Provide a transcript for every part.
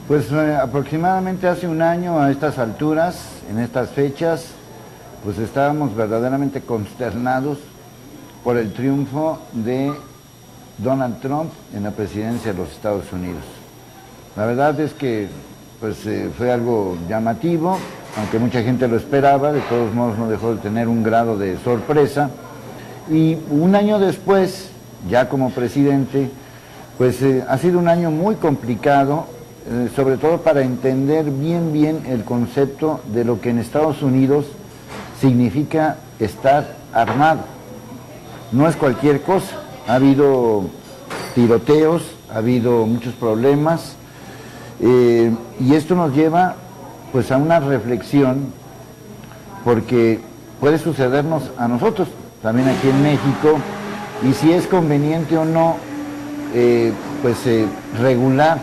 Pues aproximadamente hace un año a estas alturas, en estas fechas, pues estábamos verdaderamente consternados por el triunfo de Donald Trump en la presidencia de los Estados Unidos. La verdad es que pues, fue algo llamativo, aunque mucha gente lo esperaba, de todos modos no dejó de tener un grado de sorpresa. Y un año después, ya como presidente, pues ha sido un año muy complicado, sobre todo para entender bien el concepto de lo que en Estados Unidos significa estar armado. No es cualquier cosa, ha habido tiroteos, ha habido muchos problemas, y esto nos lleva pues a una reflexión, porque puede sucedernos a nosotros, también aquí en México, y si es conveniente o no, regular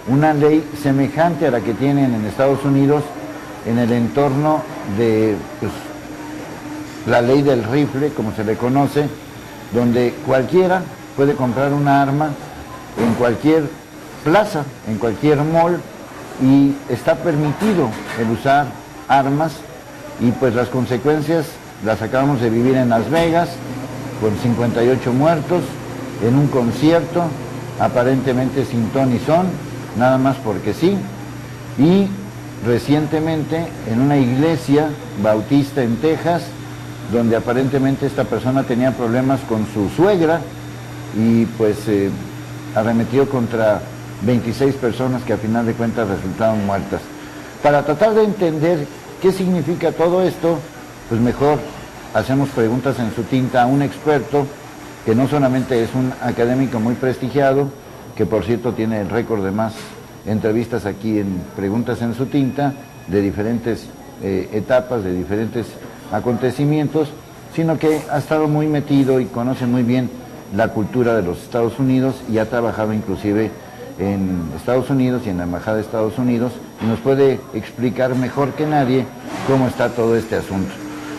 una ley semejante a la que tienen en Estados Unidos en el entorno de pues, la ley del rifle, como se le conoce, donde cualquiera puede comprar una arma en cualquier plaza, en cualquier mall, y está permitido el usar armas, y pues las consecuencias las acabamos de vivir en Las Vegas, con 58 muertos, en un concierto, aparentemente sin ton ni son, nada más porque sí, y recientemente en una iglesia bautista en Texas, donde aparentemente esta persona tenía problemas con su suegra, y pues arremetió contra 26 personas que a final de cuentas resultaron muertas. Para tratar de entender qué significa todo esto, pues mejor hacemos preguntas en su tinta a un experto, que no solamente es un académico muy prestigiado, que por cierto tiene el récord de más entrevistas aquí en Preguntas en su tinta, de diferentes etapas, de diferentes acontecimientos, sino que ha estado muy metido y conoce muy bien la cultura de los Estados Unidos, y ha trabajado inclusive en Estados Unidos y en la Embajada de Estados Unidos, y nos puede explicar mejor que nadie cómo está todo este asunto.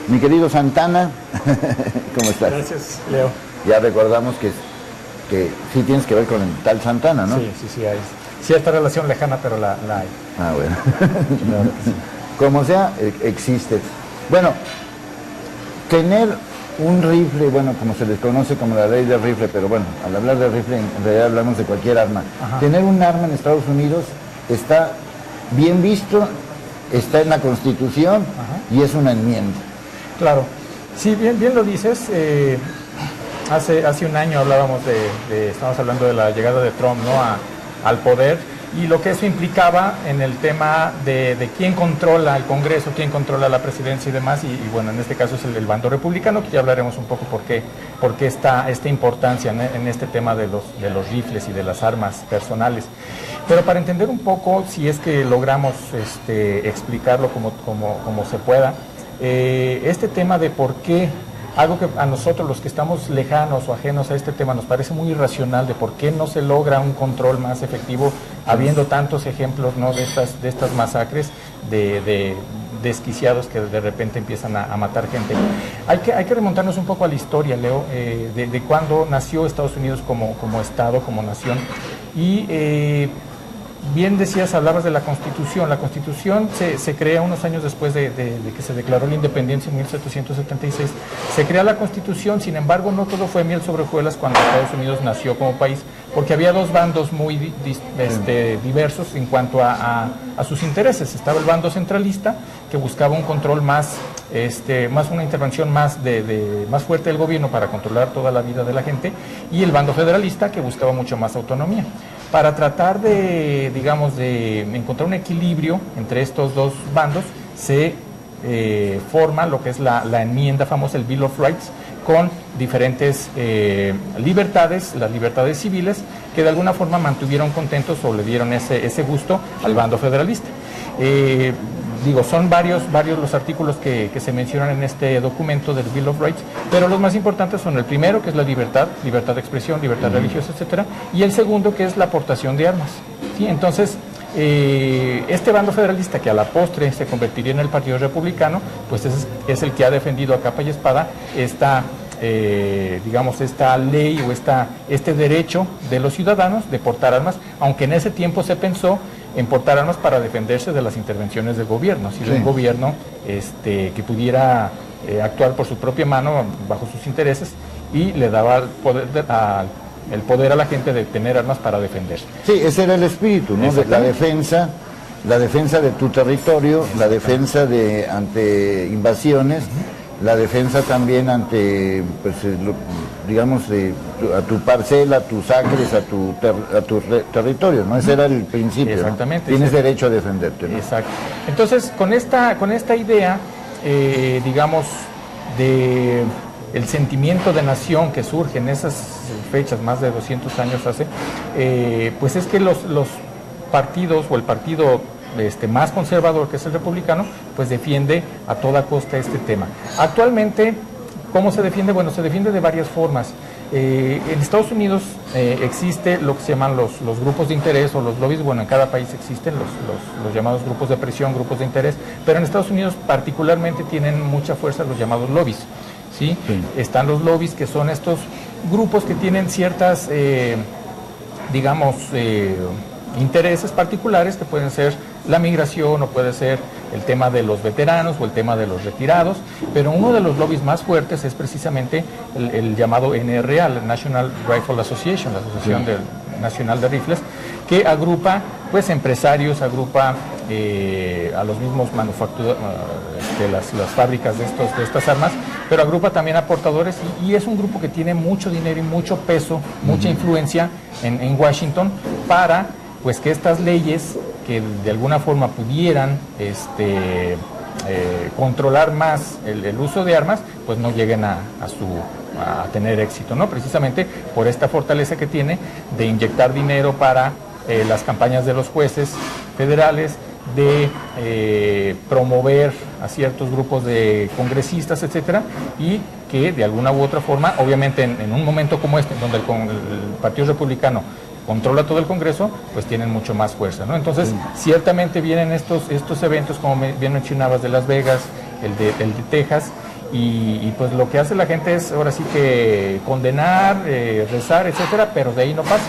Mi querido Santana, ¿cómo estás? Gracias, Leo. Ya recordamos que sí tienes que ver con el tal Santana, ¿no? Sí, hay. Sí, esta relación lejana, pero la hay. Ah, bueno. Como sea, existe. Bueno, tener un rifle, bueno, como se les conoce como la ley del rifle, pero bueno, al hablar de rifle en realidad hablamos de cualquier arma. Ajá. Tener un arma en Estados Unidos está bien visto, está en la Constitución. Ajá. Y es una enmienda. Claro. Sí, bien lo dices. Hace un año hablábamos estamos hablando de la llegada de Trump, ¿no?, al poder, y lo que eso implicaba en el tema de quién controla el Congreso, quién controla la presidencia y demás, y bueno, en este caso es el bando republicano, que ya hablaremos un poco por qué esta importancia en este tema de los rifles y de las armas personales. Pero para entender un poco, si es que logramos explicarlo como se pueda, este tema de por qué, algo que a nosotros los que estamos lejanos o ajenos a este tema nos parece muy irracional, de por qué no se logra un control más efectivo, habiendo tantos ejemplos, ¿no?, de estas masacres de desquiciados que de repente empiezan a matar gente. Hay que remontarnos un poco a la historia, Leo, de cuando nació Estados Unidos como Estado, como nación, y bien decías, hablabas de la Constitución. La Constitución se crea unos años después de que se declaró la independencia en 1776. Se crea la Constitución, sin embargo, no todo fue miel sobre hojuelas cuando Estados Unidos nació como país, porque había dos bandos muy diversos en cuanto a sus intereses. Estaba el bando centralista, que buscaba un control más una intervención más fuerte del gobierno para controlar toda la vida de la gente, y el bando federalista, que buscaba mucho más autonomía. Para tratar de encontrar un equilibrio entre estos dos bandos, se forma lo que es la enmienda famosa, el Bill of Rights, con diferentes libertades, las libertades civiles, que de alguna forma mantuvieron contentos o le dieron ese gusto al bando federalista. Son varios los artículos que se mencionan en este documento del Bill of Rights, pero los más importantes son el primero, que es la libertad de expresión, libertad religiosa, etcétera, y el segundo, que es la aportación de armas. ¿Sí? Entonces, este bando federalista, que a la postre se convertiría en el Partido Republicano, pues es el que ha defendido a capa y espada digamos, esta ley o este derecho de los ciudadanos de portar armas, aunque en ese tiempo se pensó en portar armas para defenderse de las intervenciones del gobierno, si de un gobierno que pudiera actuar por su propia mano, bajo sus intereses, y le daba el poder a la gente de tener armas para defenderse. Sí, ese era el espíritu, ¿no? De la defensa de tu territorio, la defensa ante invasiones, la defensa también ante, pues, digamos, a tu parcela, a tus acres, a tu territorio, ¿no? Ese era el principio. Exactamente. ¿No? Tienes derecho a defenderte, ¿no? Exacto. Entonces, con esta idea, digamos, de el sentimiento de nación que surge en esas fechas, más de 200 años hace, pues es que los partidos o el partido más conservador, que es el republicano, pues defiende a toda costa este tema. Actualmente, ¿cómo se defiende? Bueno, se defiende de varias formas. En Estados Unidos existe lo que se llaman los grupos de interés o los lobbies. Bueno, en cada país existen los llamados grupos de presión, grupos de interés, pero en Estados Unidos particularmente tienen mucha fuerza los llamados lobbies. ¿Sí? Están los lobbies, que son estos grupos que tienen ciertas, digamos, intereses particulares, que pueden ser la migración o puede ser el tema de los veteranos o el tema de los retirados, pero uno de los lobbies más fuertes es precisamente el llamado NRA, la National Rifle Association, la Asociación Nacional de Rifles, que agrupa pues empresarios, agrupa a los mismos manufacturadores, las fábricas de estas armas, pero agrupa también a portadores y es un grupo que tiene mucho dinero y mucho peso, mucha influencia en Washington para pues que estas leyes que de alguna forma pudieran controlar más el uso de armas, pues no lleguen a tener éxito, ¿no? Precisamente por esta fortaleza que tiene de inyectar dinero para las campañas de los jueces federales, de promover a ciertos grupos de congresistas, etcétera, y que de alguna u otra forma, obviamente en un momento como este, donde el Partido Republicano controla todo el Congreso, pues tienen mucho más fuerza, ¿no? Entonces, ciertamente vienen estos eventos, como bien mencionabas, de Las Vegas, el de Texas, y pues lo que hace la gente es ahora sí que condenar, rezar, etcétera, pero de ahí no pasa.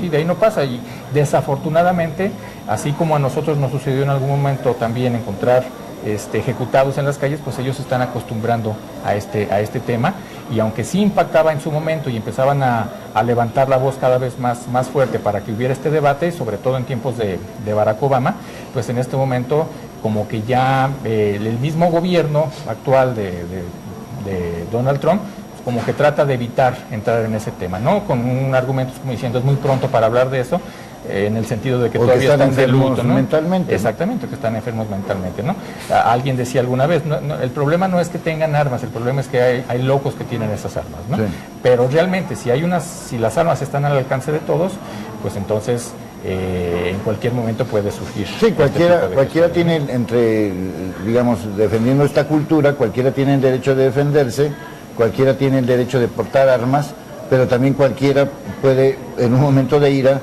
Sí, de ahí no pasa, y desafortunadamente, así como a nosotros nos sucedió en algún momento también encontrar ejecutados en las calles, pues ellos se están acostumbrando a este tema, y aunque sí impactaba en su momento y empezaban a levantar la voz cada vez más fuerte para que hubiera este debate, sobre todo en tiempos de Barack Obama, pues en este momento como que ya el mismo gobierno actual de Donald Trump como que trata de evitar entrar en ese tema, ¿no? Con un argumento como diciendo, es muy pronto para hablar de eso, en el sentido de que todavía están de luto, ¿no? Mentalmente. Exactamente, que están enfermos mentalmente, ¿no? Alguien decía alguna vez, el problema no es que tengan armas, el problema es que hay locos que tienen esas armas, ¿no? Sí. Pero realmente, si las armas están al alcance de todos, pues entonces en cualquier momento puede surgir. Sí, cualquiera tiene, digamos, defendiendo esta cultura, cualquiera tiene el derecho de defenderse, cualquiera tiene el derecho de portar armas, pero también cualquiera puede, en un momento de ira,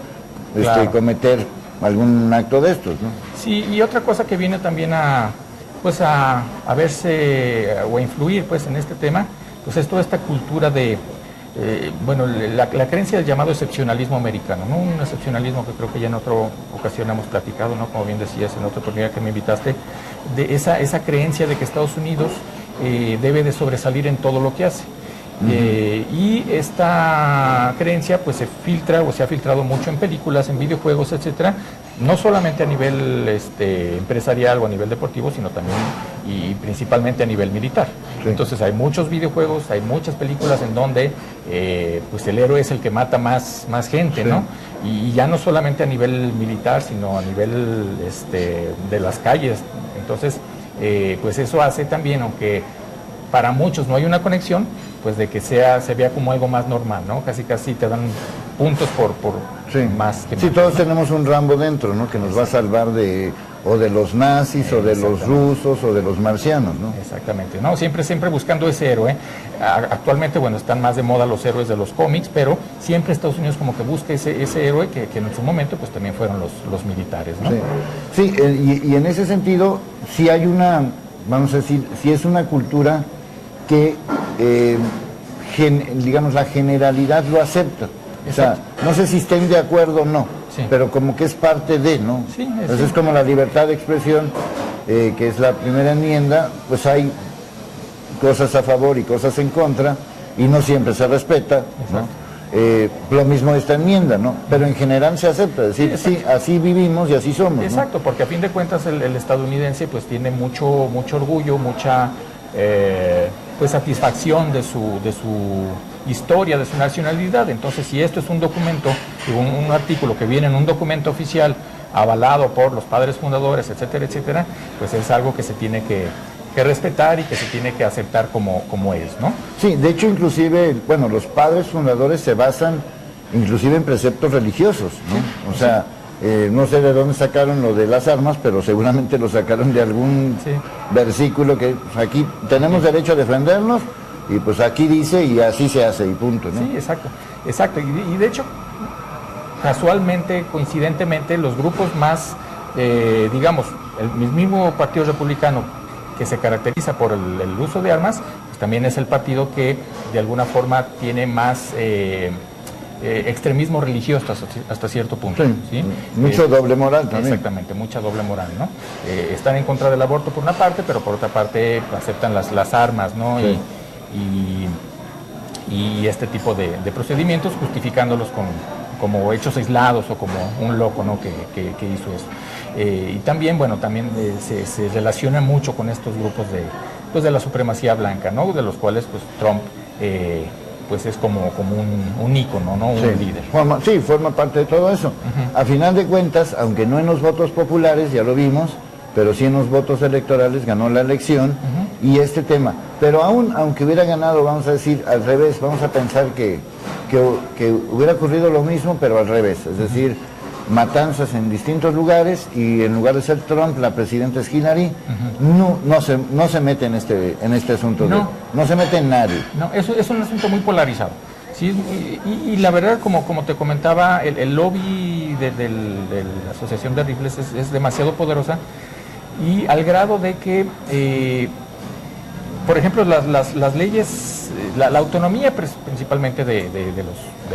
cometer algún acto de estos, ¿no? Sí, y otra cosa que viene también a verse o a influir pues en este tema, pues es toda esta cultura de, la creencia del llamado excepcionalismo americano, ¿no? Un excepcionalismo que creo que ya en otra ocasión hemos platicado, ¿no? Como bien decías en otra oportunidad que me invitaste, de esa creencia de que Estados Unidos debe de sobresalir en todo lo que hace. Y esta creencia pues se filtra o se ha filtrado mucho en películas, en videojuegos, etcétera, no solamente a nivel empresarial o a nivel deportivo, sino también y principalmente a nivel militar. Sí. Entonces hay muchos videojuegos, hay muchas películas en donde pues el héroe es el que mata más gente, sí, ¿no? Y ya no solamente a nivel militar, sino a nivel de las calles. Entonces pues eso hace también, aunque para muchos no hay una conexión, pues de que se vea como algo más normal, ¿no? Casi te dan puntos por sí, más que sí, más, todos ¿no? tenemos un Rambo dentro, ¿no? Que nos va a salvar de los nazis, o de los rusos, o de los marcianos, ¿no? Exactamente, ¿no? Siempre buscando ese héroe. Actualmente, bueno, están más de moda los héroes de los cómics, pero siempre Estados Unidos como que busca ese héroe que en su momento pues también fueron los militares, ¿no? Sí, y en ese sentido, sí hay una, vamos a decir, sí es una cultura que digamos, la generalidad lo acepta. O sea, no sé si estén de acuerdo o no, pero como que es parte de, ¿no? Sí, entonces es como la libertad de expresión, que es la primera enmienda, pues hay cosas a favor y cosas en contra, y no siempre se respeta, ¿no? Lo mismo esta enmienda, ¿no? Pero en general se acepta, es decir, sí, así vivimos y así somos, exacto, ¿no? porque a fin de cuentas el estadounidense pues tiene mucho orgullo, mucha pues satisfacción de su historia, de su nacionalidad. Entonces, si esto es un documento, un artículo que viene en un documento oficial avalado por los padres fundadores, etcétera, etcétera, pues es algo que se tiene que respetar y que se tiene que aceptar como es, ¿no? Sí, de hecho, inclusive, bueno, los padres fundadores se basan inclusive en preceptos religiosos, ¿no? Sí, o sea, no sé de dónde sacaron lo de las armas, pero seguramente lo sacaron de algún versículo que pues, aquí tenemos derecho a defendernos, y pues aquí dice y así se hace y punto, ¿no? Sí, exacto. Y de hecho, casualmente, coincidentemente, los grupos más, digamos, el mismo Partido Republicano, que se caracteriza por el uso de armas, pues también es el partido que de alguna forma tiene más extremismo religioso hasta cierto punto. Sí, ¿sí? Mucho doble moral también. Exactamente, mucha doble moral, ¿no? Están en contra del aborto por una parte, pero por otra parte aceptan las armas, ¿no? Sí. Y este tipo de procedimientos, justificándolos como hechos aislados o como un loco, ¿no? que hizo eso. Y también, bueno, se relaciona mucho con estos grupos de la supremacía blanca, ¿no? De los cuales pues Trump pues es como un ícono, ¿no? Un líder. Forma parte de todo eso. A final de cuentas, aunque no en los votos populares, ya lo vimos, pero sí en los votos electorales ganó la elección y este tema. Pero aunque hubiera ganado, vamos a decir, al revés, vamos a pensar que hubiera ocurrido lo mismo, pero al revés. Es decir, matanzas en distintos lugares y en lugar de ser Trump, la presidenta es Hillary, no se mete en este asunto. No se mete en nadie. No, eso es un asunto muy polarizado. Sí, y la verdad, como te comentaba, el lobby de la Asociación de Rifles es demasiado poderosa, y al grado de que, por ejemplo, las leyes, la autonomía principalmente de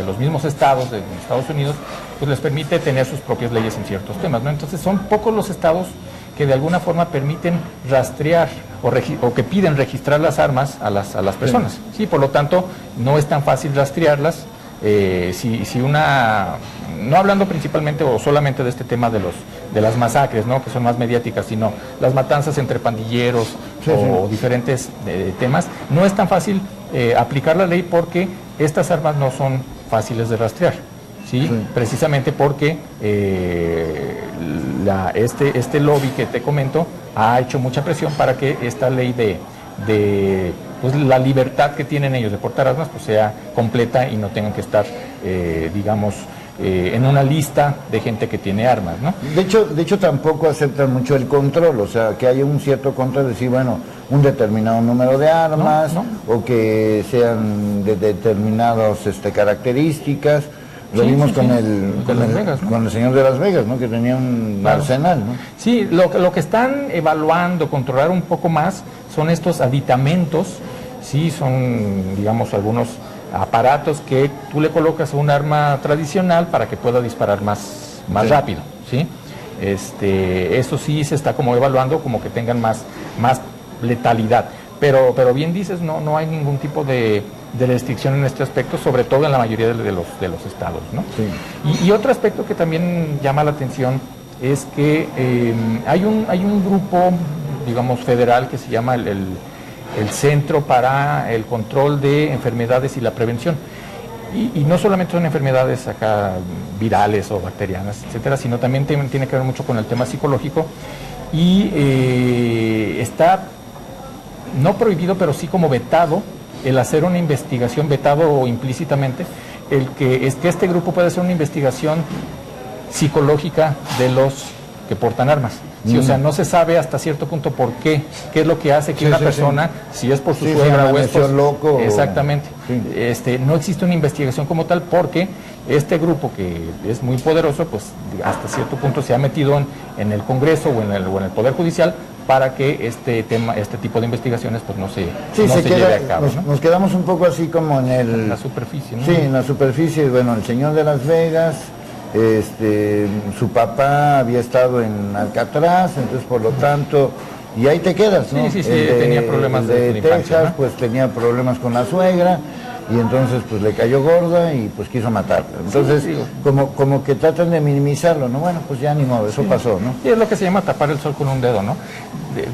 los mismos estados de Estados Unidos, pues les permite tener sus propias leyes en ciertos temas, ¿no? Entonces son pocos los estados que de alguna forma permiten rastrear o que piden registrar las armas a las personas. Sí, por lo tanto, no es tan fácil rastrearlas. No hablando principalmente o solamente de este tema de las masacres, ¿no? Que son más mediáticas, sino las matanzas entre pandilleros o diferentes temas, no es tan fácil aplicar la ley porque estas armas no son fáciles de rastrear. ¿Sí? Precisamente porque este lobby que te comento ha hecho mucha presión para que esta ley de pues, la libertad que tienen ellos de portar armas pues sea completa y no tengan que estar, digamos, en una lista de gente que tiene armas, ¿no? De hecho tampoco aceptan mucho el control, o sea, que haya un cierto control, de decir, bueno, un determinado número de armas, o que sean de determinadas características. Lo vimos con el señor de Las Vegas, ¿no? Que tenía un arsenal, ¿no? Sí, lo que están evaluando, controlar un poco más, son estos aditamentos, sí, son, digamos, algunos aparatos que tú le colocas a un arma tradicional para que pueda disparar más rápido, ¿sí? Eso sí se está como evaluando, como que tengan más letalidad. Pero bien dices, no hay ningún tipo de restricción en este aspecto, sobre todo en la mayoría de los estados, ¿no? Sí. Y otro aspecto que también llama la atención es que hay un grupo, digamos, federal que se llama el Centro para el Control de Enfermedades y la Prevención. Y no solamente son enfermedades acá virales o bacterianas, etcétera, sino también tiene que ver mucho con el tema psicológico. Y está no prohibido, pero sí como vetado el hacer una investigación, vetado o implícitamente, que este grupo puede hacer una investigación psicológica de los que portan armas. Sí, o sea, no se sabe hasta cierto punto por qué es lo que hace que una persona, si es por su suegra o es por loco. Exactamente. Sí. No existe una investigación como tal porque este grupo que es muy poderoso, pues hasta cierto punto se ha metido en el Congreso o en el Poder Judicial para que este tipo de investigaciones pues no se lleve a cabo. Nos quedamos un poco así como en la superficie, ¿no? Sí, en la superficie. Bueno, el señor de Las Vegas, su papá había estado en Alcatraz, entonces por lo tanto, y ahí te quedas, ¿no? Sí, tenía problemas de infancia, Texas, ¿no? Pues tenía problemas con la suegra, y entonces pues le cayó gorda y pues quiso matarla. Entonces, como que tratan de minimizarlo, ¿no? Bueno, pues ya ni modo, eso pasó, ¿no? Y es lo que se llama tapar el sol con un dedo, ¿no?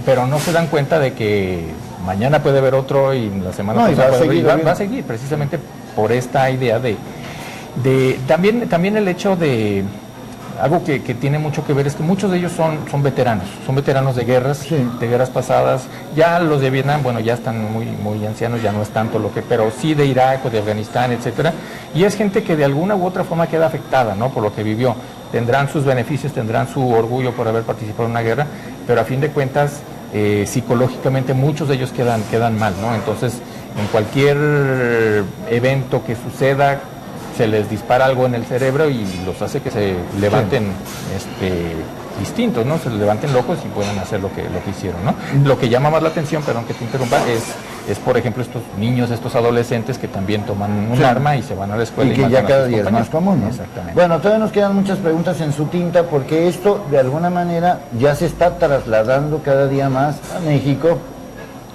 Pero no se dan cuenta de que mañana puede haber otro y la semana pasada va a seguir, precisamente por esta idea también el hecho de algo que tiene mucho que ver es que muchos de ellos son veteranos de guerras, de guerras pasadas. Ya los de Vietnam, bueno, ya están muy ancianos, ya no es tanto pero sí de Irak o de Afganistán, etcétera. Y es gente que de alguna u otra forma queda afectada, ¿no? Por lo que vivió. Tendrán sus beneficios, tendrán su orgullo por haber participado en una guerra, pero a fin de cuentas, psicológicamente muchos de ellos quedan mal, ¿no? Entonces, en cualquier evento que suceda, se les dispara algo en el cerebro y los hace que se levanten distintos, ¿no? Se levanten locos y puedan hacer lo que hicieron, ¿no? Lo que llama más la atención, perdón que te interrumpa, es por ejemplo estos niños, estos adolescentes que también toman un arma y se van a la escuela y que ya cada día es más común, ¿no? Exactamente. Bueno, todavía nos quedan muchas preguntas en su tinta porque esto de alguna manera ya se está trasladando cada día más a México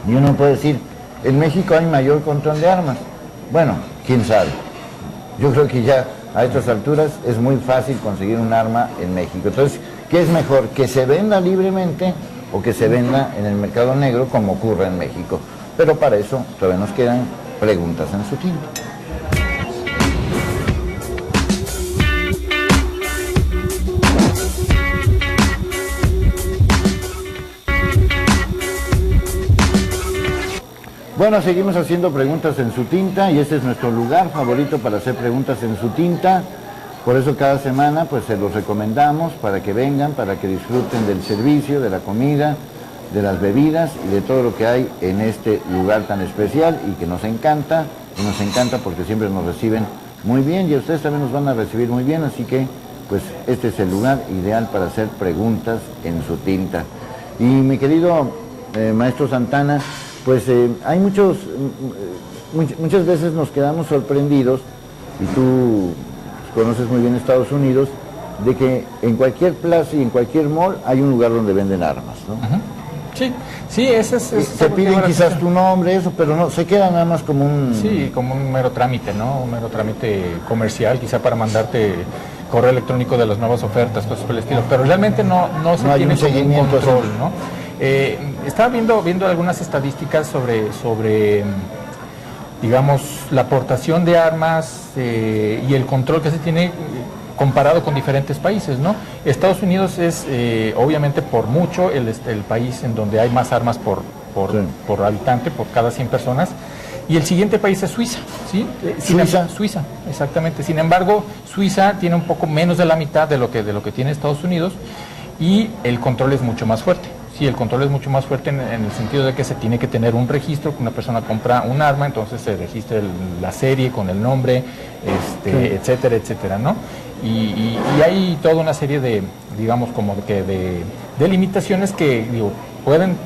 y uno puede decir, en México hay mayor control de armas. Bueno, quién sabe. Yo creo que ya a estas alturas es muy fácil conseguir un arma en México. Entonces, ¿qué es mejor? ¿Que se venda libremente o que se venda en el mercado negro como ocurre en México? Pero para eso todavía nos quedan preguntas en su tinta. Bueno, seguimos haciendo preguntas en su tinta y este es nuestro lugar favorito para hacer preguntas en su tinta. Por eso cada semana pues se los recomendamos para que vengan, para que disfruten del servicio, de la comida, de las bebidas y de todo lo que hay en este lugar tan especial y que nos encanta. Y nos encanta porque siempre nos reciben muy bien y a ustedes también nos van a recibir muy bien, así que pues este es el lugar ideal para hacer preguntas en su tinta. Y mi querido maestro Santana, pues hay muchas veces nos quedamos sorprendidos, y tú conoces muy bien Estados Unidos, de que en cualquier plaza y en cualquier mall hay un lugar donde venden armas, ¿no? Sí, ese es se piden quizás tu nombre, eso, pero no, se queda nada más como un... Sí, como un mero trámite, ¿no? Un mero trámite comercial, quizá para mandarte correo electrónico de las nuevas ofertas, cosas por el estilo, pero realmente no se tiene como un control, ¿no? Estaba viendo algunas estadísticas sobre digamos, la aportación de armas y el control que se tiene comparado con diferentes países, ¿no? Estados Unidos es, obviamente, por mucho el país en donde hay más armas por habitante, por cada 100 personas, y el siguiente país es Suiza, ¿sí? Suiza, exactamente. Sin embargo, Suiza tiene un poco menos de la mitad de lo que tiene Estados Unidos y el control es mucho más fuerte. Sí, el control es mucho más fuerte en el sentido de que se tiene que tener un registro, que una persona compra un arma, entonces se registra la serie con el nombre, etcétera, etcétera, ¿no? Y hay toda una serie de, digamos, como que de limitaciones que,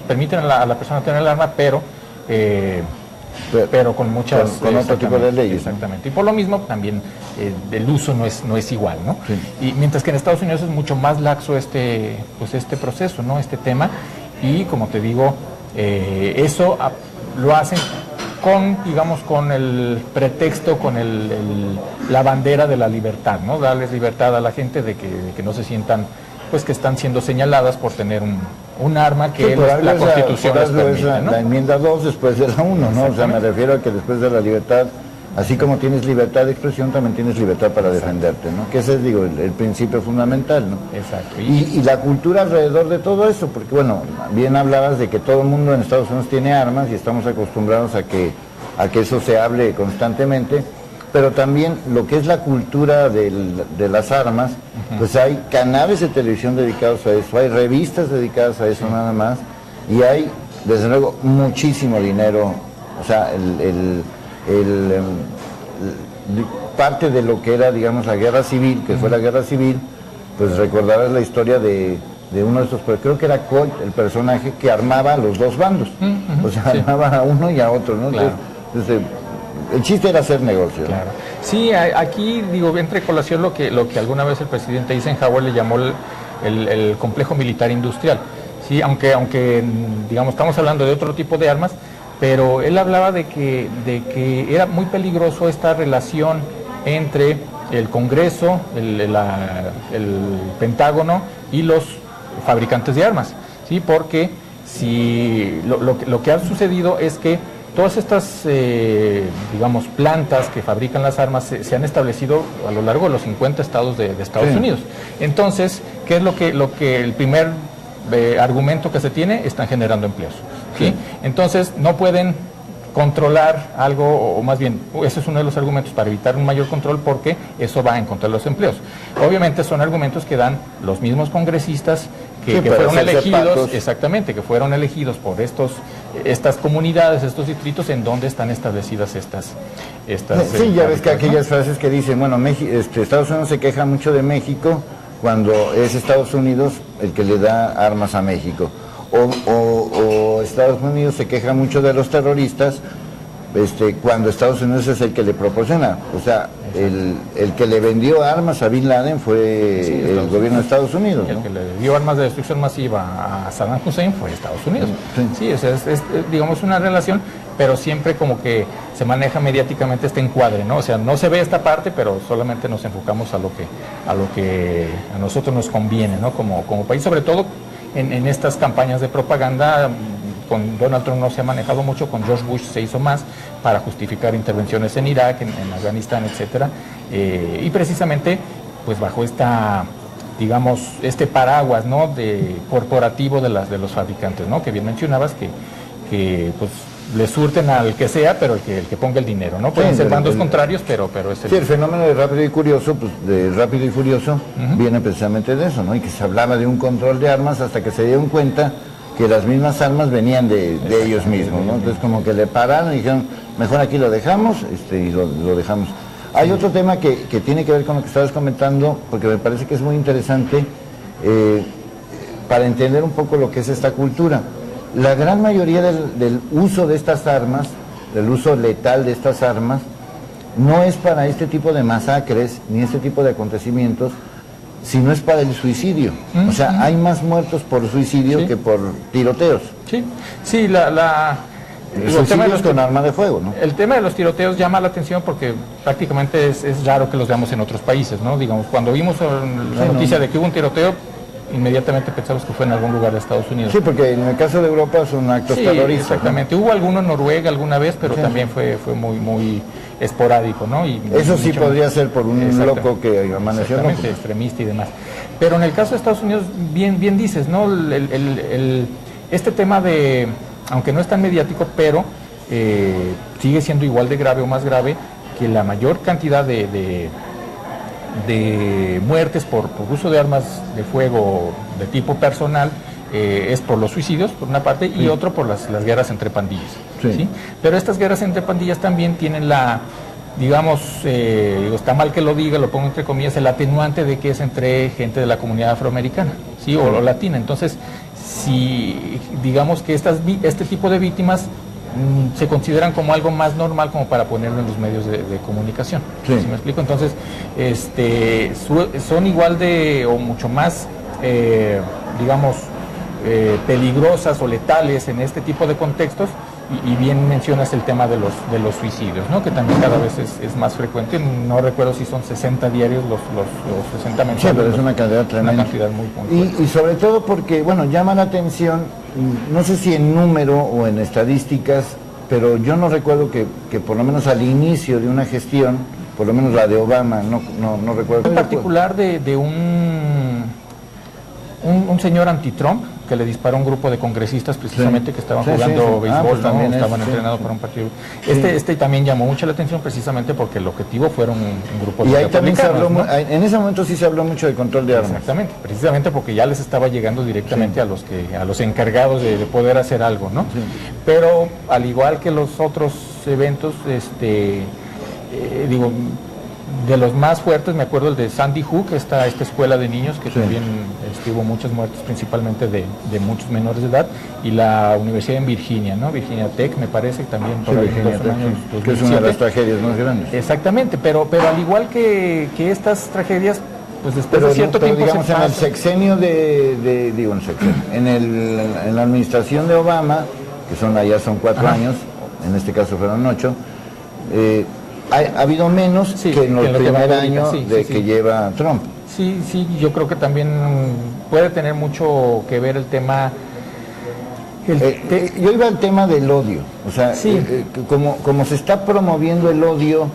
permiten a la persona tener el arma, pero con muchas... Con otro tipo de leyes. Exactamente. ¿No? Y por lo mismo también el uso no es igual, ¿no? Sí. Y mientras que en Estados Unidos es mucho más laxo este proceso, ¿no? Este tema. Y como te digo, eso lo hacen con el pretexto, con la bandera de la libertad, ¿no? Darles libertad a la gente de que no se sientan, pues, que están siendo señaladas por tener un arma que la Constitución les permite, ¿no? La enmienda 2 después de la 1, ¿no? O sea, me refiero a que después de la libertad, así como tienes libertad de expresión, también tienes libertad para defenderte, ¿no? Que ese es, el principio fundamental, ¿no? Exacto. Y la cultura alrededor de todo eso, porque, bueno, bien hablabas de que todo el mundo en Estados Unidos tiene armas y estamos acostumbrados a que eso se hable constantemente, pero también lo que es la cultura de las armas, pues hay canales de televisión dedicados a eso, hay revistas dedicadas a eso nada más, y hay, desde luego, muchísimo dinero, o sea, parte de lo que era, digamos, la guerra civil, que fue la guerra civil, pues recordarás la historia de uno de estos, pero creo que era Colt, el personaje que armaba a los dos bandos, o sea, armaba a uno y a otro, ¿no? Claro. Entonces, el chiste era hacer negocio. Claro. Sí, aquí, digo, entre colación lo que alguna vez el presidente Eisenhower le llamó el complejo militar industrial. Sí, aunque digamos, estamos hablando de otro tipo de armas, pero él hablaba de que era muy peligroso esta relación entre el Congreso, el Pentágono y los fabricantes de armas, ¿sí? Porque si lo que ha sucedido es que todas estas, digamos, plantas que fabrican las armas se han establecido a lo largo de los 50 estados de Estados Unidos. Entonces, ¿qué es lo que el primer argumento que se tiene? Están generando empleos, ¿sí? Entonces, no pueden controlar algo, o más bien, ese es uno de los argumentos para evitar un mayor control, porque eso va en contra de los empleos. Obviamente son argumentos que dan los mismos congresistas que fueron elegidos, exactamente, que fueron elegidos por estas comunidades, estos distritos en donde están establecidas estas sí, ya ves que aquellas frases que dicen, bueno, Estados Unidos se queja mucho de México cuando es Estados Unidos el que le da armas a México. O Estados Unidos se queja mucho de los terroristas cuando Estados Unidos es el que le proporciona. O sea, el que le vendió armas a Bin Laden fue el gobierno de Estados Unidos, ¿no? El que le dio armas de destrucción masiva a Saddam Hussein fue Estados Unidos. Sí, es digamos una relación, pero siempre como que se maneja mediáticamente este encuadre, ¿no? O sea, no se ve esta parte, pero solamente nos enfocamos a lo que a nosotros nos conviene, ¿no? Como país, sobre todo en estas campañas de propaganda. Con Donald Trump no se ha manejado mucho, con George Bush se hizo más para justificar intervenciones en Irak, en Afganistán, etcétera, y precisamente pues bajo digamos, este paraguas, ¿no?, corporativo de los fabricantes, ¿no?, que bien mencionabas, que pues le surten al que sea, pero el que ponga el dinero, ¿no? Pueden ser bandos contrarios, pero es el... Sí, el fenómeno de Rápido y Curioso, pues de Rápido y Furioso, viene precisamente de eso, ¿no? Y que se hablaba de un control de armas hasta que se dieron cuenta que las mismas armas venían de ellos mismos, ¿no? Entonces como que le pararon y dijeron, mejor aquí lo dejamos, y lo dejamos. Hay otro tema que tiene que ver con lo que estabas comentando, porque me parece que es muy interesante para entender un poco lo que es esta cultura. La gran mayoría del uso de estas armas, del uso letal de estas armas, no es para este tipo de masacres, ni este tipo de acontecimientos, sino es para el suicidio. O sea, hay más muertos por suicidio que por tiroteos. Sí, el tema de los con arma de fuego, ¿no? El tema de los tiroteos llama la atención porque prácticamente es raro que los veamos en otros países, ¿no? Digamos, cuando vimos la noticia de que hubo un tiroteo, inmediatamente pensamos que fue en algún lugar de Estados Unidos. Sí, porque en el caso de Europa son actos terroristas. Exactamente. ¿No? Hubo alguno en Noruega alguna vez, pero también fue muy esporádico, ¿no? Y eso sí podría ser por un loco que amaneció. Exactamente, extremista y demás. Pero en el caso de Estados Unidos, bien dices, ¿no? Este tema de, aunque no es tan mediático, pero sigue siendo igual de grave o más grave que la mayor cantidad de muertes por uso de armas de fuego de tipo personal es por los suicidios, por una parte, y otro por las guerras entre pandillas. ¿Sí? Pero estas guerras entre pandillas también tienen digamos, está mal que lo diga, lo pongo entre comillas, el atenuante de que es entre gente de la comunidad afroamericana, ¿sí? O latina. Entonces, si digamos que este tipo de víctimas se consideran como algo más normal como para ponerlo en los medios de comunicación. ¿Sí me explico? Entonces, son igual o mucho más, digamos, peligrosas o letales en este tipo de contextos, y bien mencionas el tema de los suicidios, ¿no? Que también cada vez es más frecuente. No recuerdo si son 60 diarios los 60 mensuales. Sí, pero es una cantidad tremenda. Una cantidad muy fuerte. Y sobre todo porque, bueno, llama la atención, no sé si en número o en estadísticas, pero yo no recuerdo que por lo menos al inicio de una gestión, por lo menos la de Obama, no recuerdo. En particular de un señor anti-Trump que le disparó a un grupo de congresistas precisamente que estaban jugando béisbol, pues estaban entrenados para un partido. Este también llamó mucho la atención precisamente porque el objetivo fueron un grupo de republicanos. Y ahí también se habló, ¿no? En ese momento sí se habló mucho de control de armas. Exactamente, precisamente porque ya les estaba llegando directamente a los encargados de poder hacer algo, ¿no? Pero al igual que los otros eventos, digo, de los más fuertes me acuerdo el de Sandy Hook, esta escuela de niños que también hubo muchas muertes, principalmente de muchos menores de edad, y la universidad en Virginia, ¿no? Virginia Tech, me parece, también por ahí, Virginia Tech, años, que es una de las tragedias más grandes. Exactamente, pero al igual que estas tragedias, pues después de cierto pero tiempo digamos, en el sexenio en la administración de Obama, que ya son 4 años, en este caso fueron 8, ha habido menos que en los primeros años que lleva Trump. Sí, yo creo que también puede tener mucho que ver el tema. Yo iba al tema del odio, o sea, como se está promoviendo el odio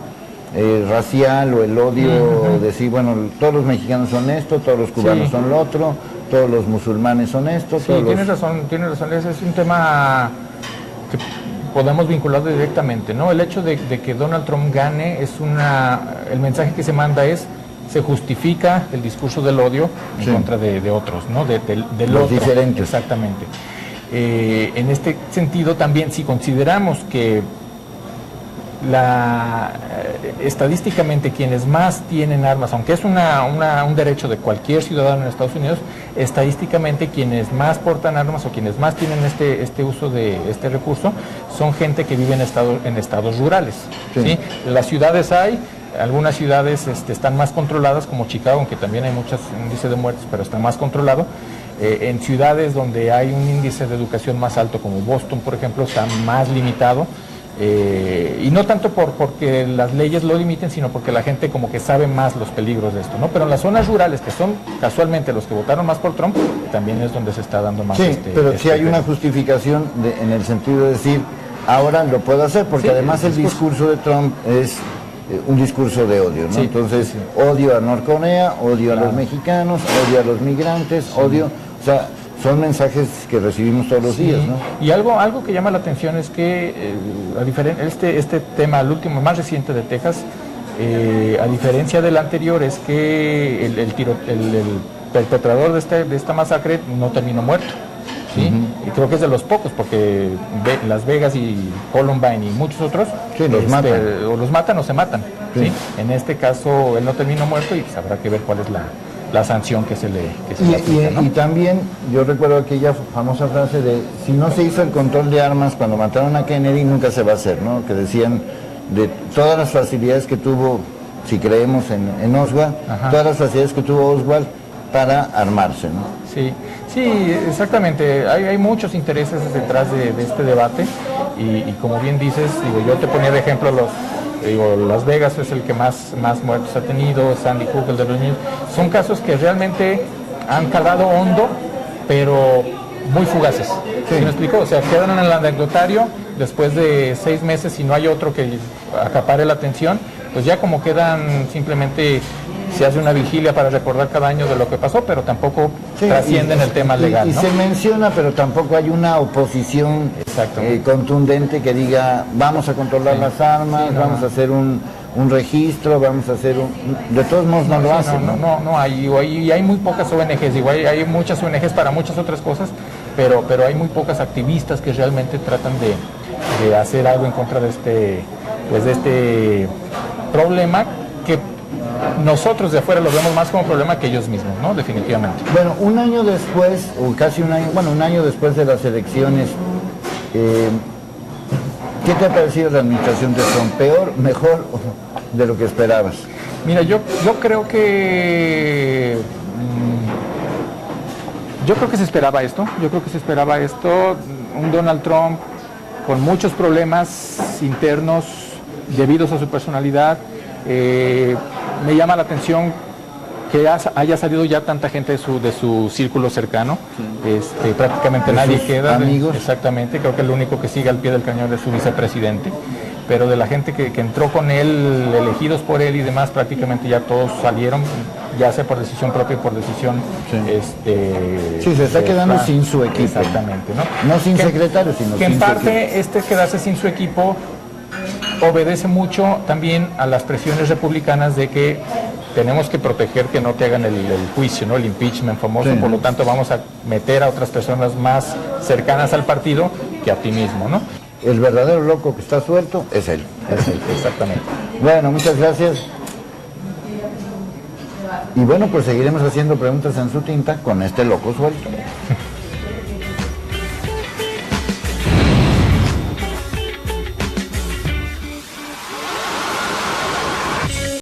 racial o el odio, decir, bueno, todos los mexicanos son esto, todos los cubanos son lo otro, todos los musulmanes son esto. Sí, tienes razón, ese es un tema que podemos vincularlo directamente, ¿no? El hecho de que Donald Trump gane el mensaje que se manda se justifica el discurso del odio en contra de otros, ¿no? Del los otro. Diferentes. Exactamente. En este sentido también, si consideramos que estadísticamente quienes más tienen armas, aunque es un derecho de cualquier ciudadano en Estados Unidos, estadísticamente quienes más portan armas o quienes más tienen este uso de este recurso son gente que vive en estados rurales. ¿Sí? Las ciudades algunas ciudades están más controladas, como Chicago, aunque también hay muchos índices de muertes, pero está más controlado. En ciudades donde hay un índice de educación más alto, como Boston, por ejemplo, está más limitado. Y no tanto porque las leyes lo limiten, sino porque la gente como que sabe más los peligros de esto, ¿no? Pero en las zonas rurales, que son casualmente los que votaron más por Trump, también es donde se está dando más. Pero sí hay una justificación en el sentido de decir, ahora lo puedo hacer, porque además el discurso de Trump es un discurso de odio, ¿no? Entonces, odio a Norcorea, odio a los mexicanos, odio a los migrantes, odio, o sea, son mensajes que recibimos todos los días, ¿no? Y algo que llama la atención es que este tema, el último, más reciente de Texas, a diferencia del anterior, es que el perpetrador de esta masacre no terminó muerto. ¿Sí? Y creo que es de los pocos, porque Las Vegas y Columbine y muchos otros los matan. O los matan o se matan. ¿Sí? En este caso él no terminó muerto y pues habrá que ver cuál es la sanción que se le aplica, ¿no? Y también yo recuerdo aquella famosa frase de si no se hizo el control de armas cuando mataron a Kennedy, nunca se va a hacer, ¿no? Que decían de todas las facilidades que tuvo, si creemos en Oswald, todas las facilidades que tuvo Oswald para armarse, ¿no? Sí, exactamente. Hay muchos intereses detrás de este debate y como bien dices, yo te ponía de ejemplo Las Vegas es el que más muertos ha tenido, Sandy Hook, el de los niños. Son casos que realmente han calado hondo, pero muy fugaces. ¿Sí me explico? O sea, quedan en el anecdotario después de 6 meses y no hay otro que acapare la atención, pues ya como quedan simplemente se hace una vigilia para recordar cada año de lo que pasó, pero tampoco trascienden el tema legal, ¿no? Se menciona, pero tampoco hay una oposición contundente que diga vamos a controlar las armas, vamos a hacer un registro, vamos a hacer de todos modos no lo hacen. No hay, y hay muy pocas ONGs, igual hay muchas ONGs para muchas otras cosas, pero hay muy pocas activistas que realmente tratan de hacer algo en contra de este problema que nosotros de afuera lo vemos más como problema que ellos mismos, ¿no? Definitivamente. Bueno, un año después, o casi un año después de las elecciones, ¿qué te ha parecido la administración de Trump? ¿Peor, mejor de lo que esperabas? Mira, yo creo que se esperaba esto. Un Donald Trump con muchos problemas internos debidos a su personalidad. Me llama la atención que haya salido ya tanta gente de su círculo cercano. Prácticamente nadie queda. Amigos. Exactamente, creo que el único que sigue al pie del cañón es su vicepresidente. Pero de la gente que entró con él, elegidos por él y demás, prácticamente ya todos salieron, ya sea por decisión propia y por decisión... se está quedando sin su equipo. Exactamente, ¿no? No sin secretario, sino que sin en su parte equipo. Quedarse sin su equipo obedece mucho también a las presiones republicanas de que tenemos que proteger que no te hagan el juicio, ¿no? El impeachment famoso, por lo tanto vamos a meter a otras personas más cercanas al partido que a ti mismo, ¿no? el verdadero loco que está suelto es él. Es él, exactamente. Bueno, muchas gracias. Y bueno, pues seguiremos haciendo preguntas en su tinta con este loco suelto.